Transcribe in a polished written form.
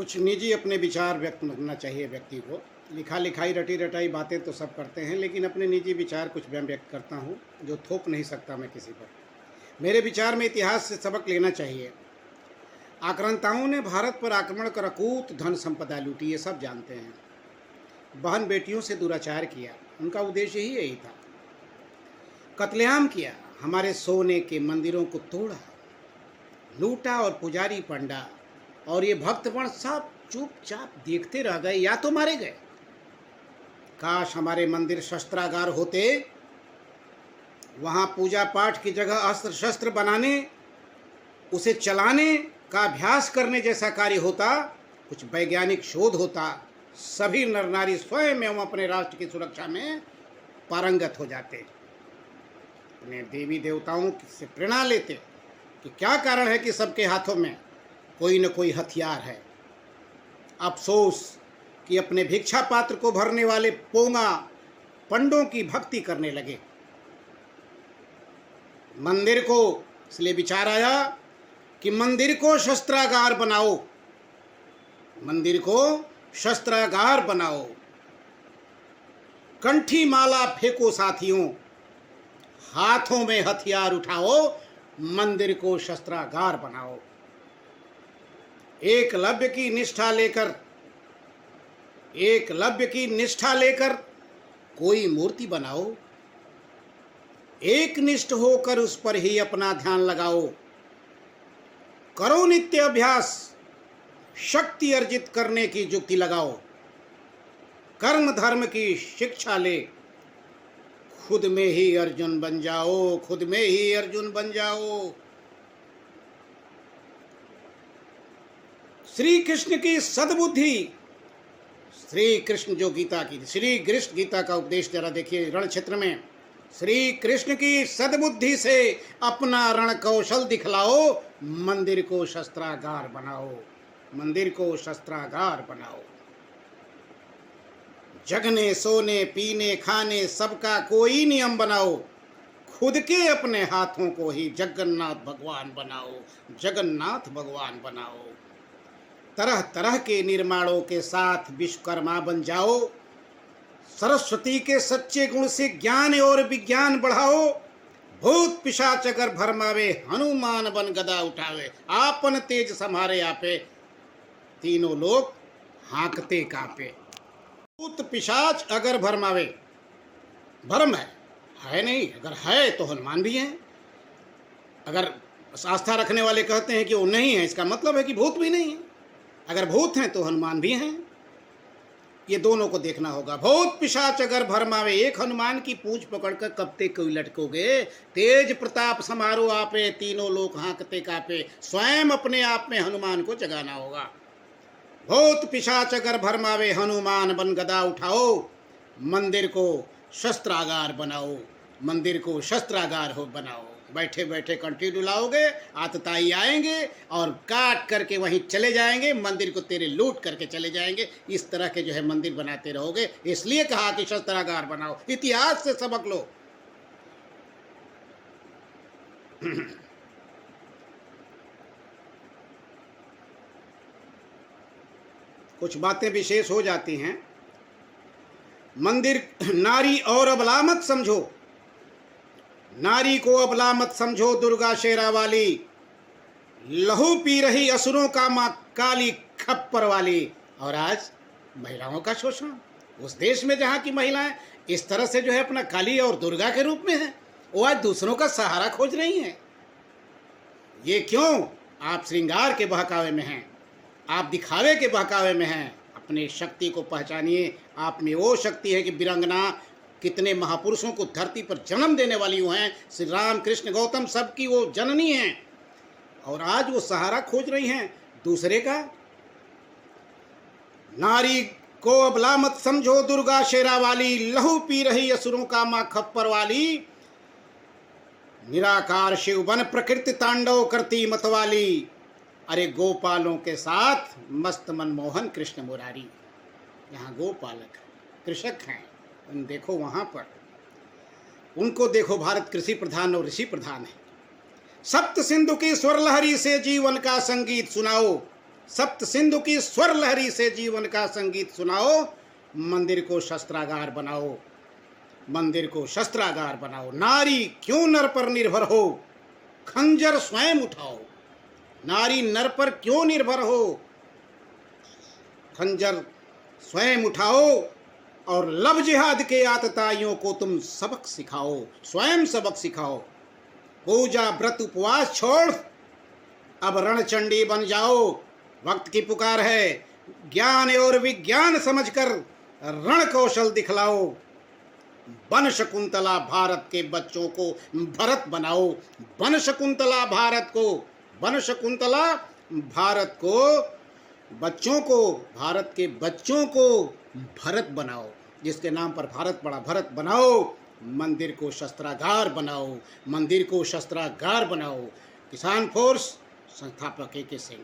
कुछ निजी अपने विचार व्यक्त करना चाहिए व्यक्ति को। लिखा लिखाई रटी रटाई बातें तो सब करते हैं, लेकिन अपने निजी विचार कुछ मैं व्यक्त करता हूँ जो थोप नहीं सकता मैं किसी पर। मेरे विचार में इतिहास से सबक लेना चाहिए। आक्रांताओं ने भारत पर आक्रमण कर अकूत धन संपदा लूटी, ये सब जानते हैं। बहन बेटियों से दुराचार किया, उनका उद्देश्य ही यही था। कत्लेआम किया, हमारे सोने के मंदिरों को तोड़ा, लूटा और पुजारी पंडा और ये भक्तगण सब चुपचाप देखते रह गए या तो मारे गए। काश हमारे मंदिर शस्त्रागार होते, वहां पूजा पाठ की जगह अस्त्र शस्त्र बनाने, उसे चलाने का अभ्यास करने जैसा कार्य होता, कुछ वैज्ञानिक शोध होता, सभी नर नारी स्वयं एवं अपने राष्ट्र की सुरक्षा में पारंगत हो जाते। अपने देवी देवताओं से प्रेरणा लेते कि क्या कारण है कि सबके हाथों में कोई न कोई हथियार है। अफसोस कि अपने भिक्षा पात्र को भरने वाले पोंगा पंडों की भक्ति करने लगे। मंदिर को इसलिए विचार आया कि मंदिर को शस्त्रागार बनाओ, मंदिर को शस्त्रागार बनाओ। कंठी माला फेंको साथियों, हाथों में हथियार उठाओ, मंदिर को शस्त्रागार बनाओ। एकलव्य की निष्ठा लेकर कोई मूर्ति बनाओ, एक निष्ठ होकर उस पर ही अपना ध्यान लगाओ। करो नित्य अभ्यास, शक्ति अर्जित करने की युक्ति लगाओ। कर्म धर्म की शिक्षा ले, खुद में ही अर्जुन बन जाओ, खुद में ही अर्जुन बन जाओ। श्री कृष्ण की सद्बुद्धि, श्री कृष्ण जो गीता की, श्री कृष्ण गीता का उपदेश जरा देखिए रण क्षेत्र में। श्री कृष्ण की सद्बुद्धि से अपना रण कौशल दिखलाओ, मंदिर को शस्त्रागार बनाओ, मंदिर को शस्त्रागार बनाओ। जगने सोने पीने खाने सबका कोई नियम बनाओ, खुद के अपने हाथों को ही जगन्नाथ भगवान बनाओ, जगन्नाथ भगवान बनाओ। तरह तरह के निर्माणों के साथ विश्वकर्मा बन जाओ। सरस्वती के सच्चे गुण से ज्ञान और विज्ञान बढ़ाओ। भूत पिशाच अगर भरमावे, हनुमान बन गदा उठावे। आपन तेज सम्हारे आपे, तीनों लोग हाँकते कांपे। भूत पिशाच अगर भरमावे, भरम है नहीं, अगर है तो हनुमान भी हैं। अगर आस्था रखने वाले कहते हैं कि वो नहीं है, इसका मतलब है कि भूत भी नहीं है। अगर भूत हैं तो हनुमान भी हैं। ये दोनों को देखना होगा। भूत पिशाच अगर भरमावे, एक हनुमान की पूंछ पकड़कर कब तक कोई लटकोगे। तेज प्रताप समारो आपे, तीनों लोग हाँकते कांपे। स्वयं अपने आप में हनुमान को जगाना होगा। भूत पिशाच अगर भरमावे, हनुमान बन गदा उठाओ, मंदिर को शस्त्रागार बनाओ, मंदिर को शस्त्रागार हो बनाओ। बैठे बैठे कंठी डुलाओगे, आतताई आएंगे और काट करके वहीं चले जाएंगे, मंदिर को तेरे लूट करके चले जाएंगे। इस तरह के जो है मंदिर बनाते रहोगे। इसलिए कहा कि शस्त्रागार बनाओ। इतिहास से सबक लो। कुछ बातें विशेष हो जाती हैं। मंदिर नारी और अबला मत समझो, नारी को अबला मत समझो। दुर्गा शेरा वाली, लहू पी रही असुरों का माँ काली खप्पर वाली। और आज महिलाओं का शोषण उस देश में जहाँ की महिलाएं इस तरह से जो है अपना काली और दुर्गा के रूप में है, वो आज दूसरों का सहारा खोज रही हैं। ये क्यों? आप श्रृंगार के बहकावे में हैं, आप दिखावे के बहकावे में हैं। अपने शक्ति को पहचानिए। आप में वो शक्ति है कि वीरांगना कितने महापुरुषों को धरती पर जन्म देने वाली वो हैं। श्री राम कृष्ण गौतम सबकी वो जननी हैं, और आज वो सहारा खोज रही हैं दूसरे का। नारी को अबला मत समझो, दुर्गा शेरा वाली, लहू पी रही असुरों का माँ खप्पर वाली। निराकार शिव बन प्रकृति तांडव करती मतवाली। अरे गोपालों के साथ मस्त मनमोहन कृष्ण मुरारी। यहाँ गोपालक कृषक हैं, उन देखो वहाँ पर, उनको देखो। भारत कृषि प्रधान और ऋषि प्रधान है। सप्त सिंधु की स्वर लहरी से जीवन का संगीत सुनाओ। सप्त सिंधु की स्वर लहरी से जीवन का संगीत सुनाओ, मंदिर को शस्त्रागार बनाओ, मंदिर को शस्त्रागार बनाओ। नारी क्यों नर पर निर्भर हो, खंजर स्वयं उठाओ। नारी नर पर क्यों निर्भर हो, खंजर स्वयं उठाओ और लब जिहाद के आतताइयों को तुम सबक सिखाओ, स्वयं सबक सिखाओ। पूजा व्रत उपवास छोड़ अब रणचंडी बन जाओ। वक्त की पुकार है, ज्ञान और विज्ञान समझकर रण कौशल दिखलाओ। बन शकुंतला भारत के बच्चों को भरत बनाओ, बन शकुंतला भारत को, बन शकुंतला भारत को, बच्चों को, भारत के बच्चों को भरत बनाओ। जिसके नाम पर भारत पड़ा, भरत बनाओ। मंदिर को शस्त्रागार बनाओ, मंदिर को शस्त्रागार बनाओ। किसान फोर्स, संस्थापक के सिंह।